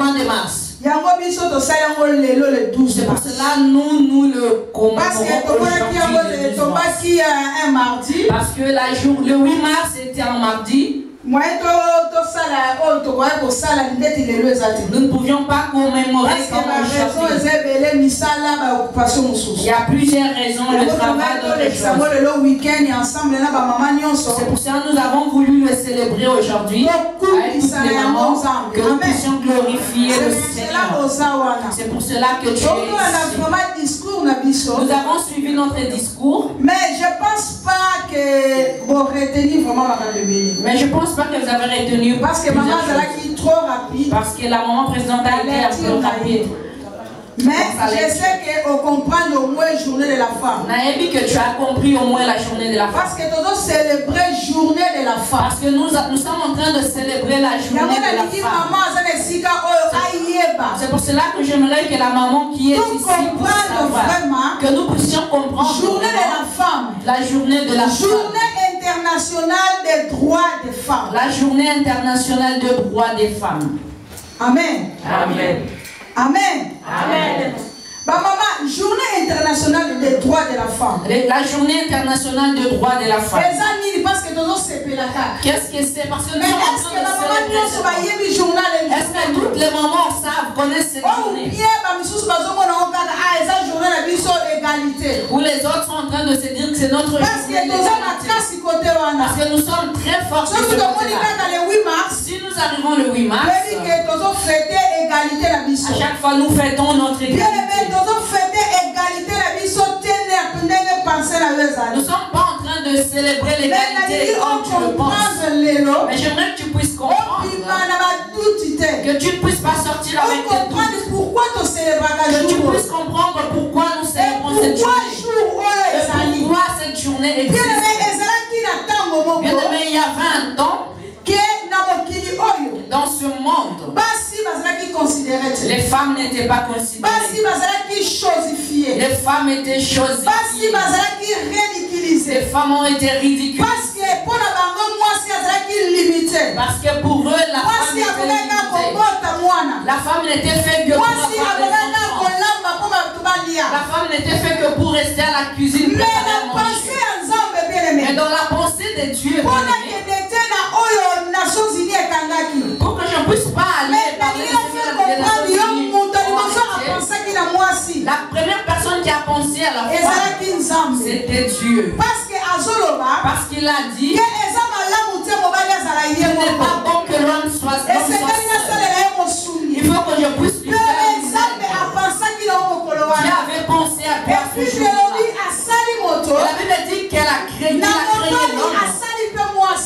mois de mars. C'est pour cela nous le commémorons aujourd'hui. Parce que le 8 mars était un mardi. Nous ne pouvions pas commémorer comme aujourd'hui. Il y a plusieurs raisons. Le travail C'est pour ça que nous avons voulu le célébrer aujourd'hui. Que nous puissions glorifier le Seigneur. C'est pour cela que tu es ici. Nous avons suivi notre discours. Mais je ne pense pas que vous retenez vraiment la Mais je pense pas que vous avez retenu. Parce que maman est trop rapide. Parce que la maman présidente a été un peu rapide. Mais je sais qu'on comprend au moins la journée de la femme. Naïbi que tu as compris au moins la journée de la femme. Parce que nous allons célébrer la journée de la femme. Parce que nous sommes en train de célébrer la journée de la femme. C'est pour cela que j'aimerais que la maman qui est ici que nous puissions comprendre journée de la femme. La journée de la journée internationale des droits des femmes. La journée internationale des droits des femmes. Amen. Amen. Amen. Amen. Bah maman, journée internationale des droits de la femme. La journée internationale des droits de la femme. Parce que nous sommes qu'est-ce que c'est? Parce que nous sommes est-ce que la maman est-ce que toutes les mamans savent, connaissent cette journée? Ou les autres sont en train de se dire que c'est notre journée. Parce que nous sommes très forts. Si nous arrivons le 8 mars, à chaque fois nous fêtons notre égalité. Nous ne sommes pas en train de célébrer l'égalité comme tu le penses. Mais j'aimerais que tu puisses comprendre que tu ne puisses pas sortir avec tes doutes. Que tu puisses comprendre pourquoi nous célébrons cette journée. Pourquoi cette journée existe. Bien-aimé, il y avait un temps dans ce monde, les femmes n'étaient pas considérées. Les femmes étaient chosifiées. Les femmes ont été ridiculisées. Parce que pour eux, la femme était limitée. La femme n'était faite que pour avoir des enfants. La femme n'était faite que pour rester à la cuisine. Mais dans la pensée de Dieu, pour que je ne puisse pas aller la première personne qui a pensé à la femme, c'était Dieu. Parce qu'il a dit qu'il n'est pas bon que l'homme soit seul. Il faut que je puisse lui faire. Dieu avait pensé à toi ce jour-là. La Bible dit qu'elle a créé l'homme.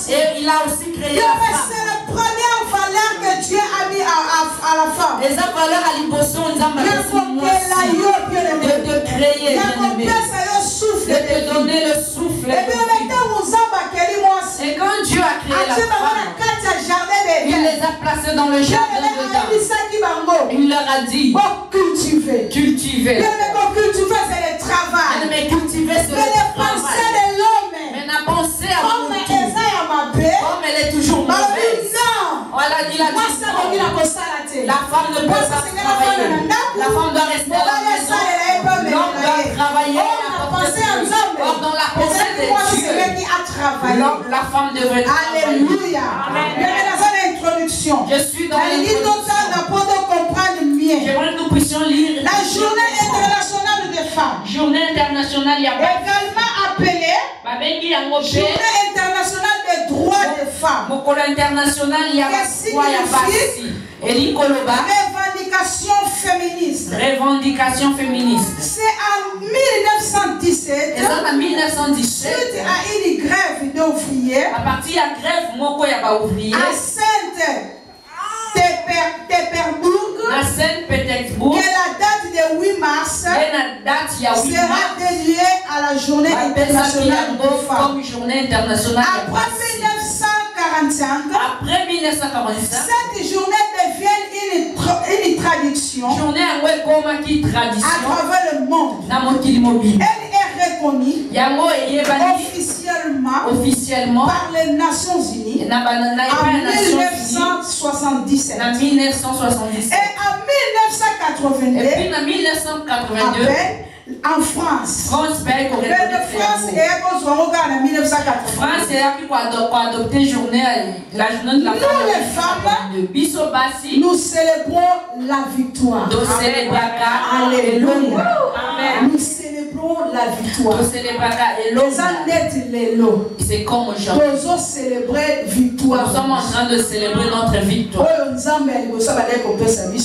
Et il a aussi créé la femme. C'est la première valeur que Dieu a mis à la femme. Les valeurs à l'impossible, de créer, de te donner le souffle. Et quand Dieu a créé la femme, il les a placés dans le jardin dedans. Il leur a dit, cultiver. Cultiver, c'est le travail. Mais cultiver, c'est le travail. Mais la pensée à vous, comme elle est toujours mauvaise. Voilà, il a dit, la femme ne peut pas travailler. La femme doit rester à la maison. L'homme doit travailler. Or, dans la pensée de Dieu, la femme devrait travailler. Alléluia. Je suis dans l'introduction. J'aimerais que nous puissions lire la journée internationale des femmes. Journée internationale, il y a également appelée journée internationale des droits des femmes. International, il y a revendication féministe. Revendication féministe. C'est en 1917. Et ça, en 1917. Suite à une grève d'ouvriers. À partir de la grève, à Saint-Pétersbourg. Que la date de 8 mars sera dédiée à la journée internationale des femmes. Comme journée internationale. Après 1945, cette journée devient une tradition à travers le monde. Elle est reconnue officiellement officiellement par les Nations Unies en 1977. Et en 1982, et puis en 1982, en France. France est adopté la journée de la femme. Nous célébrons la victoire. Alléluia. Nous célébrons la victoire. C'est comme aujourd'hui. Nous sommes en train de célébrer notre victoire.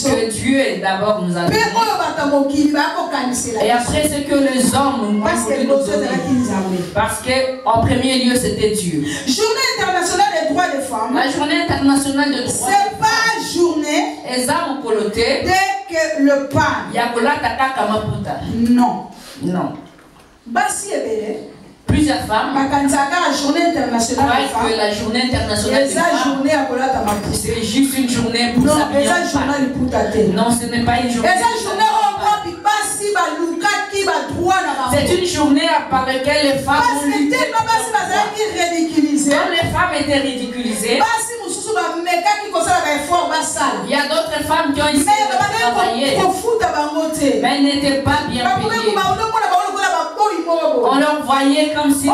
Que Dieu d'abord nous a donné. Et après ce que les hommes nous ont donné. Parce qu'en premier lieu c'était Dieu. Journée internationale des droits des femmes. La journée internationale des droits des femmes. C'est pas journée dès que le pain. Non. Non. Plusieurs femmes la journée internationale des femmes. Que la journée internationale des femmes, c'est juste une journée pour s'habiller en femme. Non, ce n'est pas une journée. C'est une journée par laquelle les femmes ont lutté. Quand les femmes étaient ridiculisées, il y a d'autres femmes qui ont essayé de travailler, mais elles n'étaient pas bien payées. On leur voyait comme si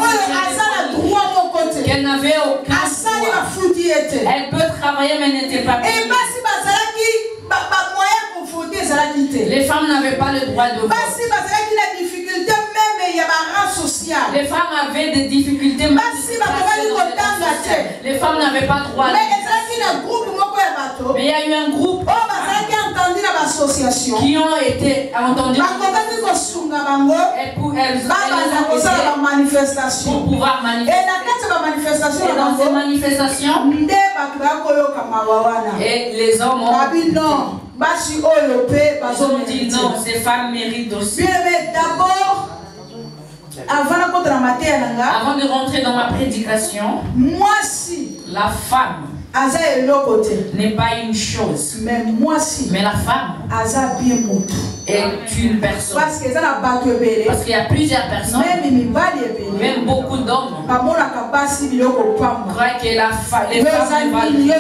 qu'elle n'avait aucun droit. Elle peut travailler mais n'était pas payée. Les femmes n'avaient pas le droit de vote. Les femmes avaient des difficultés. Les femmes n'avaient pas droit. Mais il y a eu un groupe qui ont été entendus et pour elles pour pouvoir manifester. Et dans ces manifestations, et les hommes ont dit non, ces femmes méritent aussi. D'abord, avant de rentrer dans ma prédication, moi si la femme n'est pas une chose, mais la femme est une personne. Parce qu'il y a plusieurs personnes, même beaucoup d'hommes, croient que les femmes ne valent rien.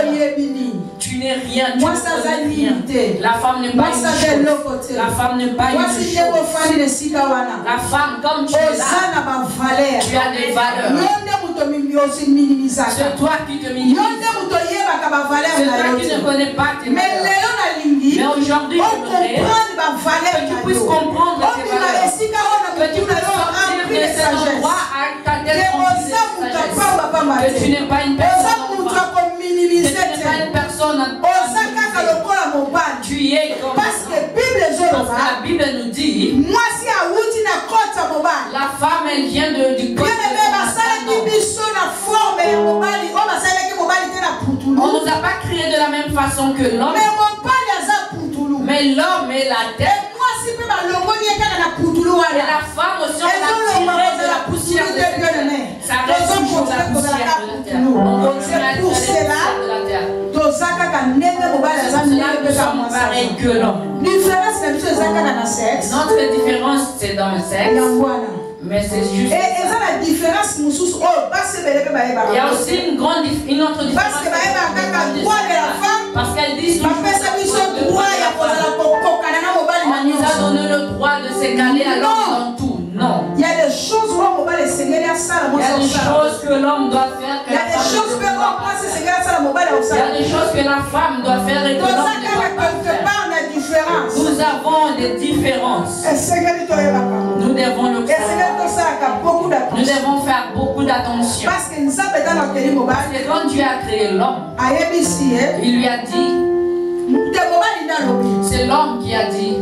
Tu n'es rien, tu ne connais rien. La femme n'est pas une chose. La femme n'est pas une chose. La femme, comme tu es là, tu as des valeurs. C'est toi qui te minimises. C'est toi qui ne connais pas tes valeurs. Mais aujourd'hui, je voudrais que tu puisses comprendre tes valeurs. Que tu puisses sortir de cet endroit à ta tête remplie de sagesse. Que tu n'es pas une personne. Tu n'es pas une personne. Tu es comme parce que la Bible nous dit la femme elle vient du corps. On ne nous a pas créé de la même façon que l'homme. Mais l'homme est la tête. Et la femme aussi, on l'a tirée de la poussière de la terre. Ça reste toujours la poussière de la terre. On continue à tirer la poussière de la terre. Nous sommes pareils que l'homme. Notre différence, c'est dans le sexe. Mais c'est juste. Et ça la différence il y a aussi une autre différence. Parce qu'elle dit on nous a donné le droit de s'égaler à l'homme dans tout. Non. Il y a des choses où l'homme doit faire. Il y a des choses que l'homme doit faire. Il y a des choses que l'homme doit faire. Il y a des choses que la femme doit faire et que l'homme ne doit pas faire. Nous avons des différences. Nous devons le faire. Nous devons faire beaucoup d'attention. Parce que quand Dieu a créé l'homme, il lui a dit, c'est l'homme qui a dit,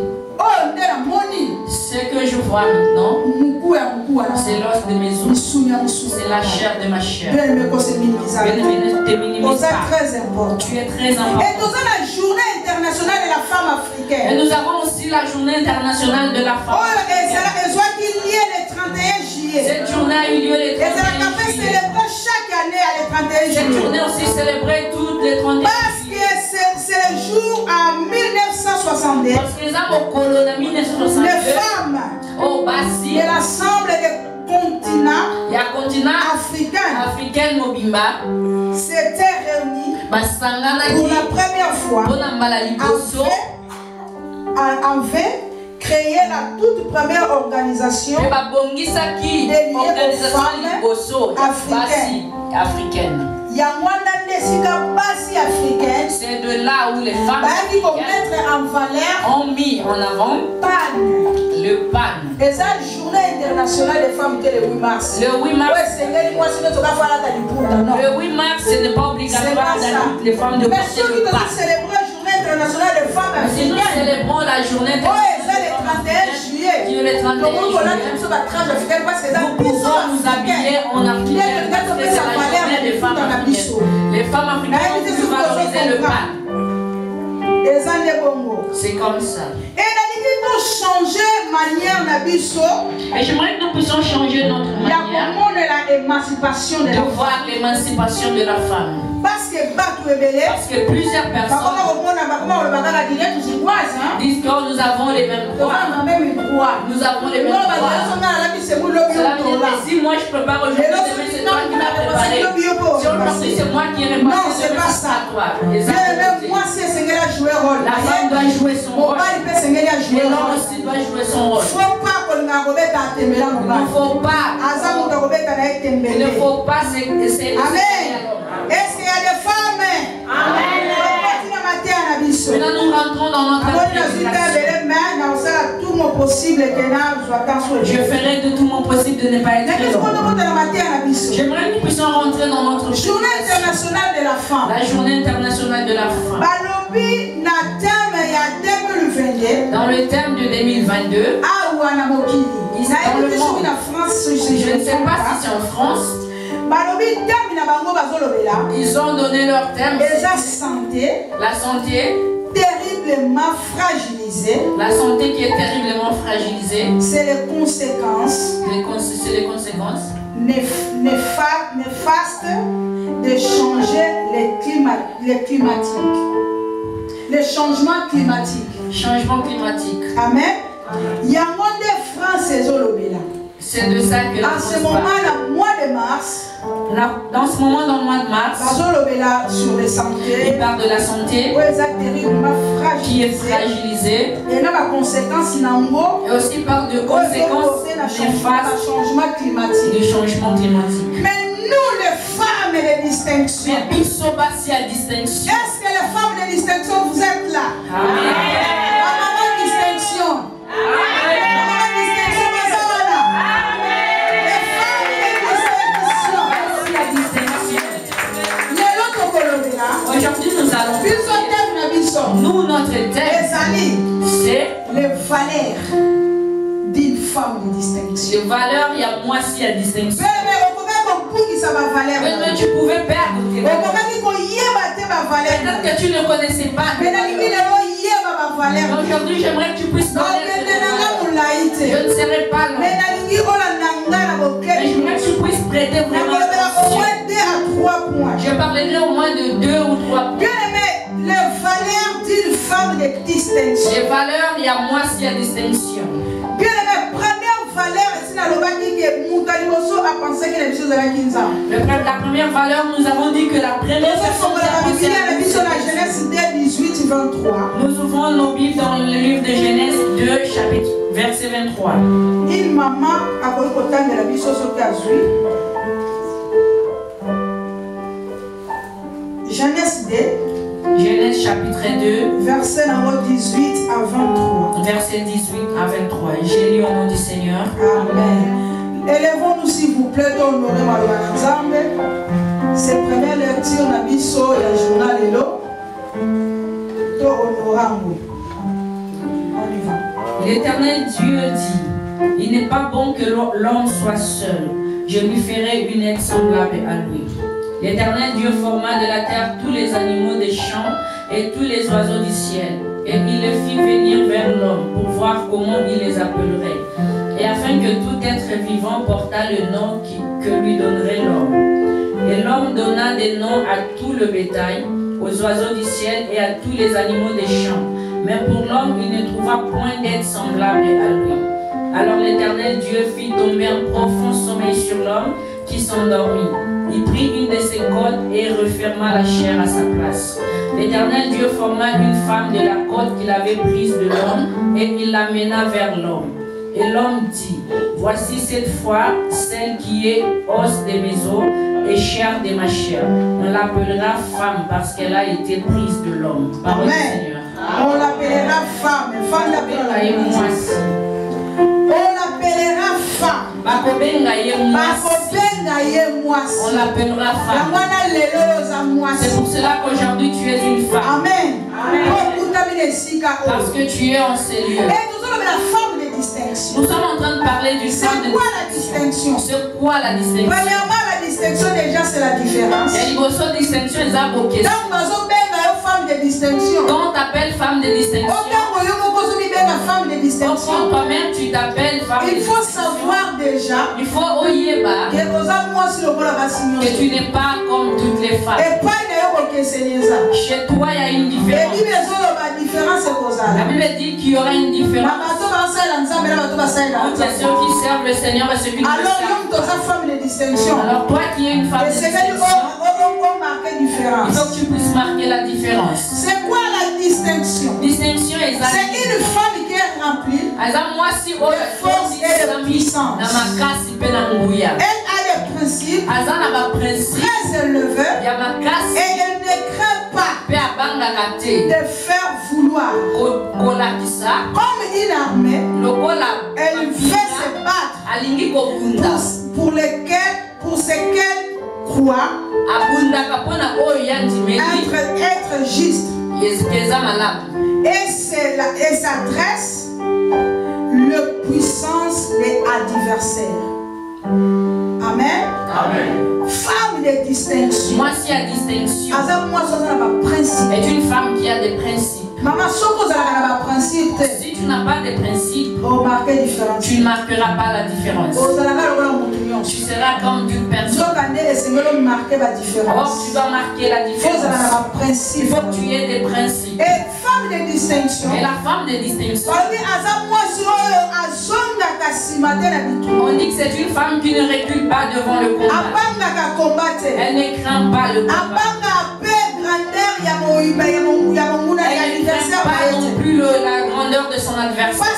ce que je vois maintenant, c'est l'os de mes os, c'est la chair de ma chair. Bien aimé, ne te minimise pas. Tu es très important. Et nous avons la journée internationale de la femme africaine. Et nous avons aussi la journée internationale de la femme africaine. Cette journée a eu lieu le 31 juillet. Cette journée aussi célébrée toutes les 31 juillet. Parce que c'est le jour en 1962. Parce que les femmes de l'Assemblée continent africain s'était réuni pour la première fois avait créé la toute première organisation dédiée aux femmes africaines. C'est de là où les femmes ont mis en avant le PAN. Et ça, journée internationale des femmes qui est le 8 mars. Le 8 mars, ce n'est pas obligatoire d'inviter les femmes de porter le PAN. Si nous célébrons la journée internationale des femmes africaines, qui est le 31 juillet, nous pouvons nous habiller en africaine parce que c'est la journée des femmes africaines. Les femmes africaines ont pu valoriser le PAN. C'est comme ça. Et j'aimerais que nous puissions changer notre manière de voir l'émancipation de la femme. Parce que plusieurs personnes disent que nous avons les mêmes droits. Nous avons les mêmes droits. Cela veut dire que si moi je prépare aujourd'hui, demain c'est toi qui m'as préparé. Si aujourd'hui c'est moi qui ai préparé, non, c'est pas ça. La femme doit jouer son rôle. Et l'homme aussi doit jouer son rôle. Il ne faut pas. Il ne faut pas s'essayer. Amen. Est-ce qu'il y a des femmes? Amen. Maintenant nous rentrons dans notre je ferai de tout mon possible de ne pas être j'aimerais que nous puissions rentrer dans notre journée internationale de la femme. La journée internationale de la femme. Dans le thème de 2022, dans le monde, je ne sais pas si c'est en France. Ils ont donné leur thème. La santé terriblement fragilisée. La santé qui est terriblement fragilisée. C'est les conséquences. C'est les conséquences néfastes de changer les climatiques. Les changements climatiques. Changement climatique. Amen. Il y a moins de France et Zolobela. C'est de ça que en ce moment, le mois de mars, dans ce moment, dans le mois de mars, sur les santé, il parle de la santé qui est fragilisée. Et aussi parle de conséquences néfastes du changement climatique. Mais nous, les femmes de distinction, est-ce que les femmes de distinction, vous êtes là? Amen. Maman distinction. Aujourd'hui, nous allons. Nous, notre thème, c'est les valeurs d'une femme de distinction. Les valeurs, il y a moi aussi à distinction. Mais tu pouvais perdre tes valeurs. Peut-être que tu ne connaissais pas. Aujourd'hui, j'aimerais que tu puisses connaître. Je ne serai pas là. Mais j'aimerais que tu puisses prêter vraiment attention. Je parlerai au moins de 2 ou 3 points. Bien aimé, les valeurs d'une femme de distinction. Les valeurs, il y a moi aussi à distinction. Bien aimé, première valeur, c'est la première valeur, nous avons dit que la première nous ouvrons nos Bibles dans le livre de Genèse 2, chapitre verset 23. Une maman a connu autant de la vie sur Genèse 2. Genèse chapitre 2. Verset 18 à 23. Verset 18 à 23. J'ai lu au nom du Seigneur. Amen. Élevons-nous s'il vous plaît, honorez Malouanzambe. C'est première lecture na biso ya journal elo. To honorango. L'Éternel Dieu dit, il n'est pas bon que l'homme soit seul. Je lui ferai une aide semblable à lui. L'Éternel Dieu forma de la terre tous les animaux des champs et tous les oiseaux du ciel. Et il les fit venir vers l'homme pour voir comment il les appellerait. Et afin que tout être vivant portât le nom que lui donnerait l'homme. Et l'homme donna des noms à tout le bétail, aux oiseaux du ciel et à tous les animaux des champs. Mais pour l'homme, il ne trouva point d'aide semblable à lui. Alors l'Éternel Dieu fit tomber un profond sommeil sur l'homme qui s'endormit. Il prit une de ses côtes et referma la chair à sa place. L'Éternel Dieu forma une femme de la côte qu'il avait prise de l'homme et il l'amena vers l'homme. Et l'homme dit, voici cette fois celle qui est os de mes os et chair de ma chair. On l'appellera femme parce qu'elle a été prise de l'homme. Parole du Seigneur. On l'appellera femme. Femme l'appellera moisi. On l'appellera femme. On l'appellera femme. C'est pour cela qu'aujourd'hui tu es une femme. Amen. Parce que tu es en ces lieux. La forme de distinction. Nous sommes en train de parler du C'est quoi la distinction? C'est quoi la distinction? Premièrement, la distinction déjà c'est la différence. Femme de distinction. Quand on t'appelle femme de distinction, quand toi-même tu t'appelles femme de distinction, il faut savoir déjà il faut que tu n'es pas comme toutes les femmes. Chez toi il y a une différence. La Bible dit qu'il y aura une différence entre ceux qui servent le Seigneur et ceux qui ne le servent pas. Alors toi qui es une femme de distinction, il faut que tu puisses marquer la différence. C'est quoi la distinction? Distinction est une femme qui est remplie de force et de puissance. Elle a des principes très élevés et elle ne craint pas de faire vouloir. Comme une armée, elle veut se battre pour ce qu'elle croit être juste. Et s'adresse le puissance des adversaires. Amen. Amen. Femme de distinction. Moi, si la distinction est une femme qui a des principes. Si tu n'as pas de principes, tu ne marqueras pas la différence. Tu seras comme une personne. Or, tu dois marquer la différence. Il faut que tu aies des principes. Et femme de distinction. Et la femme de distinction, on dit que c'est une femme qui ne recule pas devant le combat. Elle ne craint pas le combat. Elle ne craint pas non plus la grandeur de son adversaire.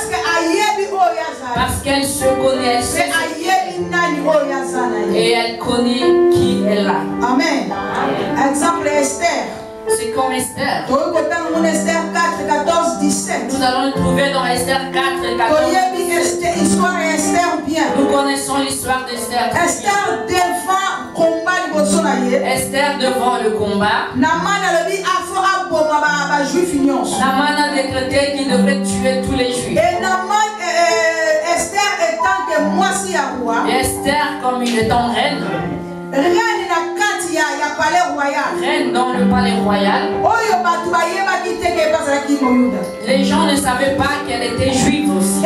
Parce qu'elle se connaît. Et elle connaît qui elle a. Amen. Exemple Esther. C'est comme Esther. Esther 4, 14, 17. Nous allons le trouver dans Esther 4, 14. Nous connaissons l'histoire d'Esther. Esther devant combat. Esther devant le combat. Naman a décrété qu'il devrait tuer tous les juifs. Et Esther étant que moi si à roi. Esther comme il est en reine. Reine dans le palais royal. Les gens ne savaient pas qu'elle était juive aussi.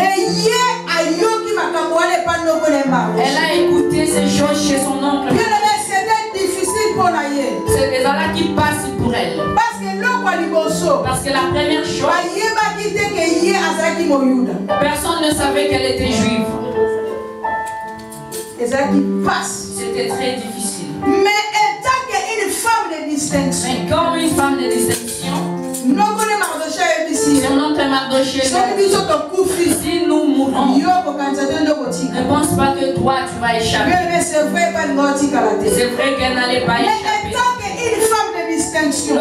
Elle a écouté ces choses chez son oncle. C'était difficile pour elle. C'est des là qui passent pour elle. Parce que la première chose, personne ne savait qu'elle était juive. C'était très difficile. Mais étant qu'une femme de distinction, mais comme une femme de distinction, si on entre Mardochée, si nous mourons, ne pense pas que toi tu vas échapper. C'est vrai qu'elle n'allait pas échapper. Mais étant qu'une femme de distinction,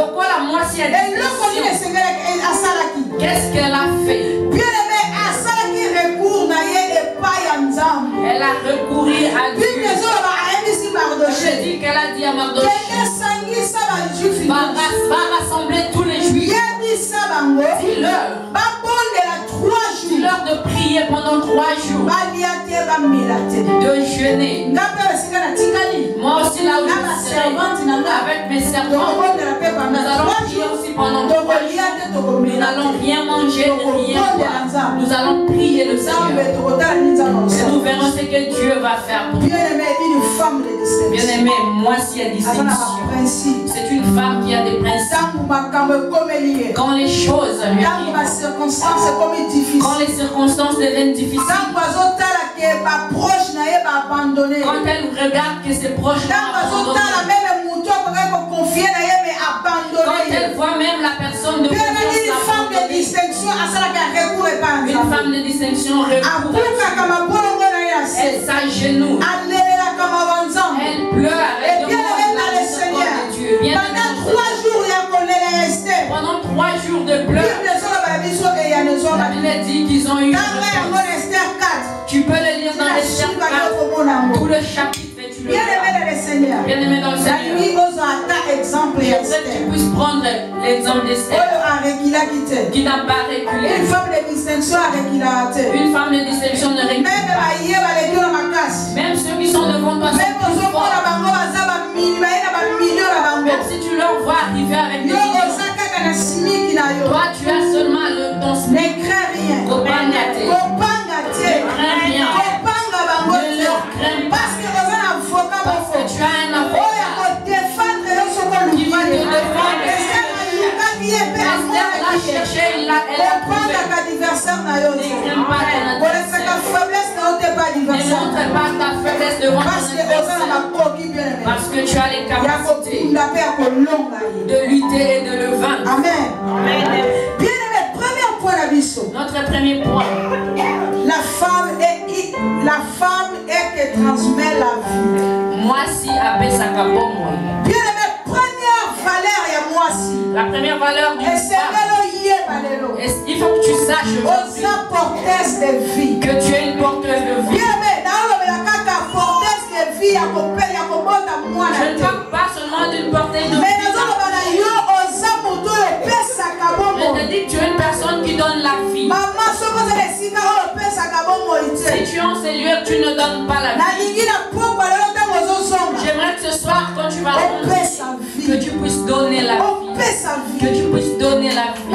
qu'est-ce qu'elle a fait? Elle a recouru à Dieu. Je dis qu'elle a dit à Mardochée, va rassembler tous les juifs. Dis-leur de prier pendant 3 jours, de jeûner. Moi aussi là où je serai avec mes servantes, nous allons prier aussi pendant 3 jours. Nous n'allons rien manger, rien boire. Nous allons prier le Seigneur. Et nous verrons ce que Dieu va faire pour nous. Bien-aimé, moi si à distinction. principes. C'est une femme qui a des principes. Quand les choses lui arrivent, quand les circonstances deviennent difficiles, quand elle regarde que ses proches l'ont abandonné, quand elle voit même la personne de confiance, une femme de distinction recourt, elle s'agenouille, elle pleure, elle demande la miséricorde de Dieu. Pendant 3 jours de pleurs, la Bible dit qu'ils ont eu une réponse. Tu peux le lire dans Esther 4, tout le chapitre, et tu le lis. Bien-aimé dans le Seigneur, je veux que tu puisses prendre l'exemple d'Esther, qui n'a pas reculé. Une femme de distinction ne recule pas. Même ceux qui sont devant toi sont plus forts. Même si tu leur vois arriver avec des millions, toi tu as seulement ton SMIC. Ne crains rien. Ne crains rien. Ne leur crains pas. Parce que tu as un avocat qui va te défendre. Esther l'a cherché, elle l'a trouvé. Ne crains pas ton adversaire. Ne montre pas ta faiblesse devant ton adversaire. Parce que tu as les capacités de lutter et de le vaincre. Amen. Bien-aimé, premier point d'abisso. Notre premier point. La femme est que transmet la vie. Moi si appelle ça kabomoi. Bien-aimé, première valeur et moi si. La première valeur du femme. Il faut que tu saches que tu es une porteuse de vie. Je ne parle pas seulement d'une porteuse de vie. Je te dis que tu es une personne qui donne la vie. Si tu es en ces lieux, tu ne donnes pas la vie. J'aimerais que ce soir, quand tu vas rendre, que tu puisses donner la vie. Que tu puisses donner la vie.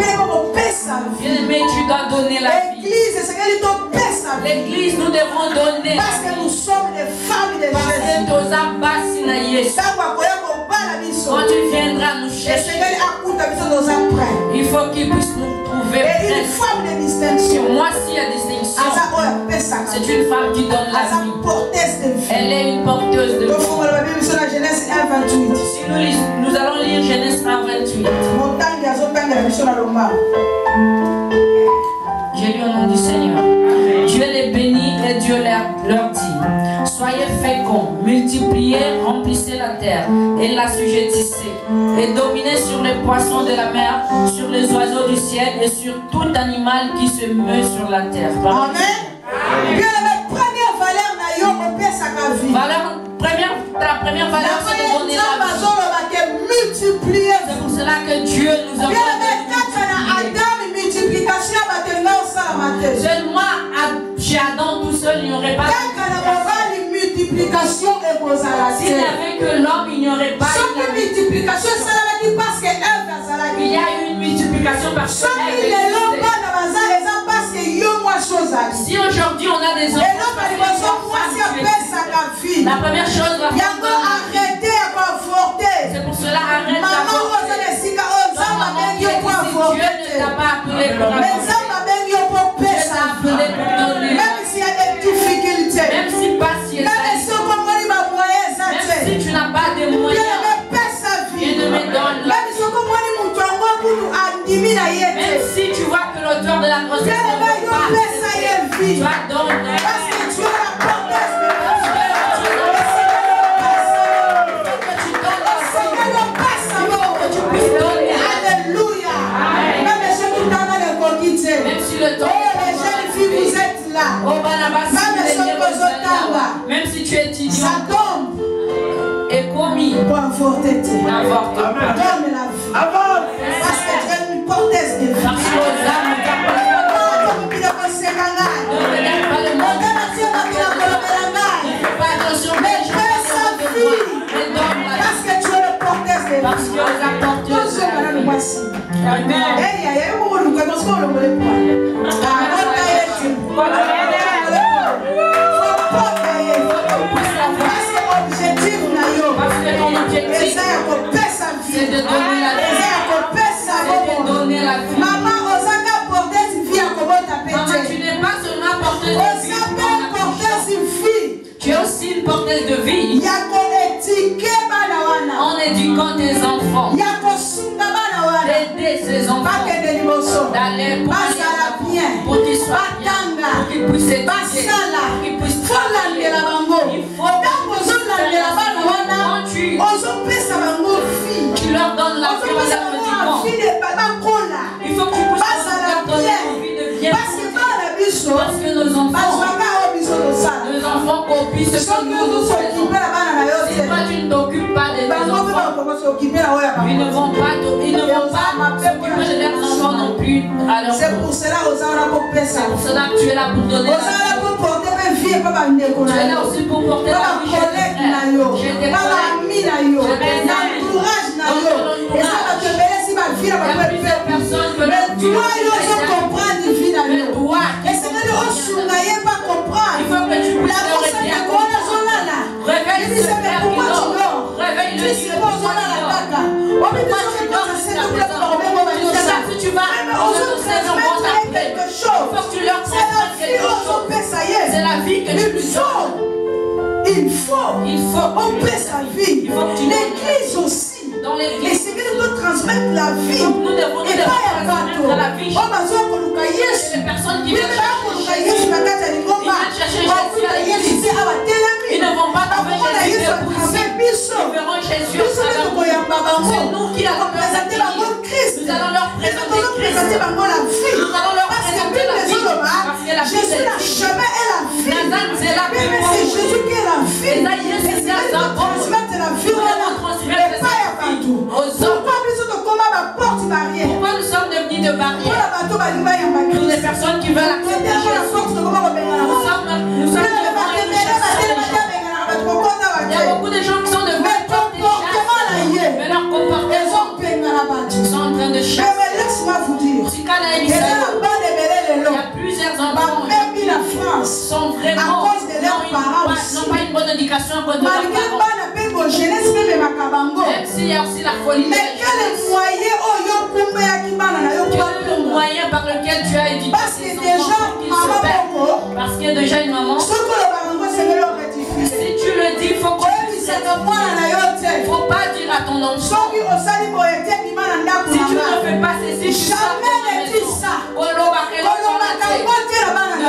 Bien-aimé, tu dois donner la vie. L'église, nous devons donner. Parce que nous sommes des femmes de Jésus. Quand tu viendras nous chercher, il faut qu'il puisse nous trouver. Une femme de distinction. Moi, si il y a distinction, c'est une femme qui donne la vie. Elle est une porteuse de vie. Si nous allons lire Genèse 1:28. J'ai lu au nom du Seigneur. Dieu les bénit et Dieu leur dit: soyez féconds, multipliez, remplissez la terre et l'assujettissez, et dominez sur les poissons de la mer, sur les oiseaux du ciel et sur tout animal qui se meut sur la terre. Amen. La première valeur, c'est de donner la vie. C'est pour cela que Dieu nous a donné. Seulement chez Adam tout seul, il n'y aurait pas. S'il n'y avait que l'homme, il n'y aurait pas. Il y a eu une multiplication parce que si aujourd'hui on a des enfants, la première chose va faire, c'est pour cela arrête d'avorter. Dieu ne t'a pas appelé pour avorter. Dieu t'a appelé pour donner. Même s'il y a des difficultés, même si pas si même si tu n'as pas de moyens, Dieu ne me donne la vie. Même si tu vois que l'auteur de la grossesse ne veut pas, tu vas donner. Parce que tu es la porteuse de Alléluia. Même si le temps, les jeunes filles, vous êtes là. Même si tu es étudiant, ça tombe. Et commis pour avorter. Donne la vie. Parce que tu es une porteuse de vie. Parce que aux âmes, parce que tu es le porteur de vie. Parce que tu es la porteuse de vie. tes enfants. Aider ces enfants d'aller pour qu'ils soient bien, pour qu'ils puissent étudier, pour qu'ils puissent travailler. Il faut que tu leur donnes la vie il faut que tu puisses leur donner une vie de bien. Parce que nos enfants copient ce que nous faisons. Si toi tu ne t'occupes pas de tes enfants, ils ne vont pas s'occuper de leurs enfants non plus. C'est pour cela que tu es là pour donner la vie. Tu es là aussi pour porter la vie chez tes frères, chez tes collègues, chez tes amis. Il y a plusieurs personnes que tu dois comprendre une vie dans le droit. Et c'est que il faut que tu puisses leur dire. Réveille ce père qui dort. Réveille le Dieu. Pourquoi tu dors jusqu'à présent? Tu sais pas si tu vas quelque chose. Il faut que tu leur transmettes quelque chose. C'est la vie que tu lui donnes. Il faut couper sa vie. L'église aussi. Et c'est que nous devons transmettre la vie. Nous devons transmettre la vie. Les personnes qui viennent ils ne vont pas trouver Jésus debout ici. Ils verront Jésus au travers. C'est nous qui allons leur présenter Christ. Nous allons leur présenter Christ. Nous allons leur présenter la vie. Parce que la vie c'est la chemin et la vie. C'est la vie. C'est Jésus qui est la vie. C'est la vie. Pourquoi nous sommes devenus de barrières? Pour les personnes qui veulent accepter Jésus. Nous sommes il y a beaucoup de gens qui sont devenus mais leur comportement ils sont en train de chasser. Il y a plusieurs enfants sont vraiment n'ont pas une bonne éducation à cause de leurs parents. Même s'il y a aussi la folie. Quel est le moyen par lequel tu as éduqué ces enfants qu'ils se perdent? Parce qu'il y a déjà une maman. Si tu le dis, il faut que il ne faut pas dire à ton enfant. Si tu ne fais pas ceci, jamais ne dis ça. Ne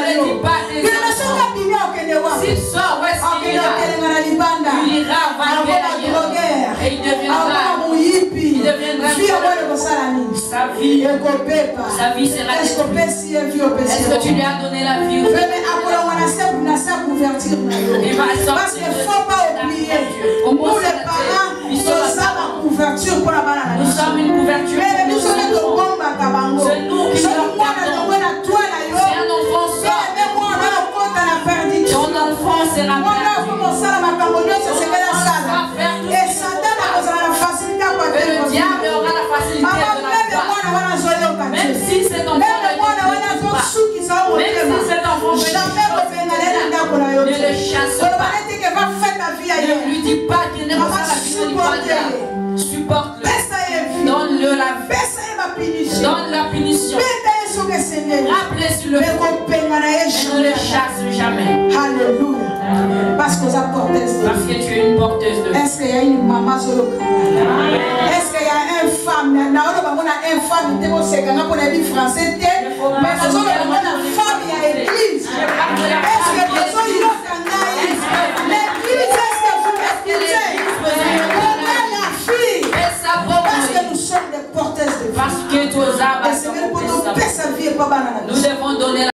le dis pas à tes enfants. S'il sort, où est-ce qu'il ira? Il ira vaguer ailleurs. Et il deviendra sa vie sera détruite. Est-ce que tu lui as donné la vie? Parce qu'il ne faut pas oublier, nous les parents, nous sommes une couverture pour la banane. Nous sommes une couverture. C'est nous qui nous gardons. C'est un enfant sort. Ton enfant sera le diable aura la facilité de la voir. Même si cet enfant ne le chasse pas, ne lui dis pas qu'il n'aime pas la vie, supporte-le, donne-le la vie, donne la punition, rappelez sur le fond et ne le chasse jamais. Alléluia. Parce que tu es une porteuse de vie. Est-ce qu'il y a une maman sur le canal? Est-ce qu'il y a une femme? Il y a une femme qui est française, mais